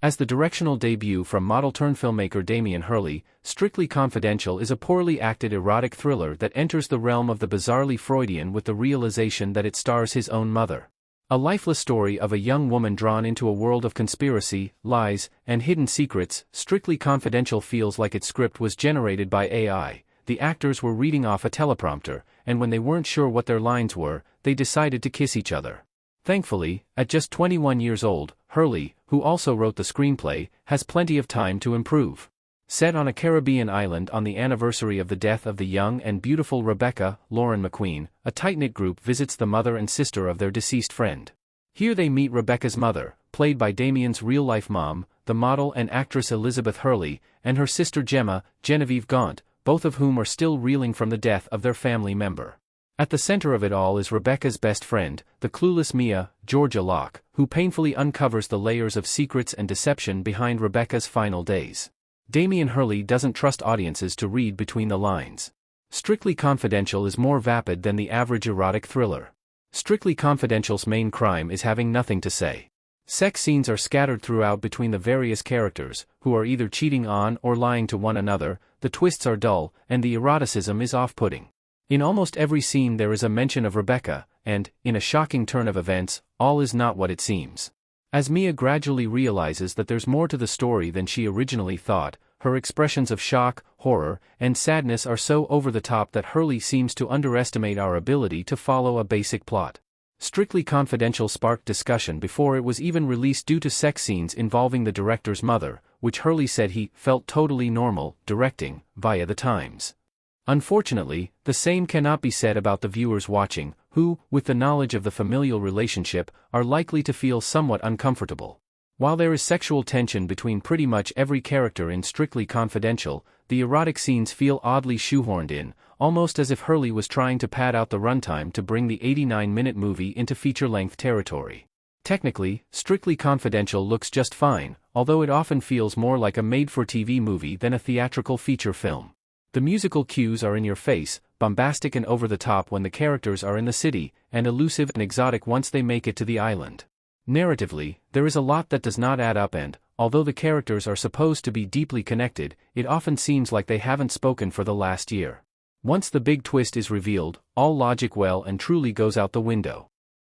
As the directional debut from model-turned-filmmaker Damien Hurley, Strictly Confidential is a poorly acted erotic thriller that enters the realm of the bizarrely Freudian with the realization that it stars his own mother. A lifeless story of a young woman drawn into a world of conspiracy, lies, and hidden secrets. Strictly Confidential feels like its script was generated by AI. The actors were reading off a teleprompter, and when they weren't sure what their lines were, they decided to kiss each other. Thankfully, at just 21 years old, Hurley, who also wrote the screenplay, has plenty of time to improve. Set on a Caribbean island on the anniversary of the death of the young and beautiful Rebecca, Lauren McQueen, a tight-knit group visits the mother and sister of their deceased friend. Here they meet Rebecca's mother, played by Damien's real-life mom, the model and actress Elizabeth Hurley, and her sister Gemma, Genevieve Gaunt, both of whom are still reeling from the death of their family member. At the center of it all is Rebecca's best friend, the clueless Mia, Georgia Locke, who painfully uncovers the layers of secrets and deception behind Rebecca's final days. Damien Hurley doesn't trust audiences to read between the lines. Strictly Confidential is more vapid than the average erotic thriller. Strictly Confidential's main crime is having nothing to say. Sex scenes are scattered throughout between the various characters, who are either cheating on or lying to one another, the twists are dull, and the eroticism is off-putting. In almost every scene there is a mention of Rebecca, and, in a shocking turn of events, all is not what it seems. As Mia gradually realizes that there's more to the story than she originally thought, her expressions of shock, horror, and sadness are so over the top that Hurley seems to underestimate our ability to follow a basic plot. Strictly Confidential sparked discussion before it was even released due to sex scenes involving the director's mother, which Hurley said he felt totally normal directing, via The Times. Unfortunately, the same cannot be said about the viewers watching, who, with the knowledge of the familial relationship, are likely to feel somewhat uncomfortable. While there is sexual tension between pretty much every character in Strictly Confidential, the erotic scenes feel oddly shoehorned in, almost as if Hurley was trying to pad out the runtime to bring the 89-minute movie into feature-length territory. Technically, Strictly Confidential looks just fine, although it often feels more like a made-for-TV movie than a theatrical feature film. The musical cues are in your face, bombastic and over the top when the characters are in the city, and elusive and exotic once they make it to the island. Narratively, there is a lot that does not add up and, although the characters are supposed to be deeply connected, it often seems like they haven't spoken for the last year. Once the big twist is revealed, all logic well and truly goes out the window.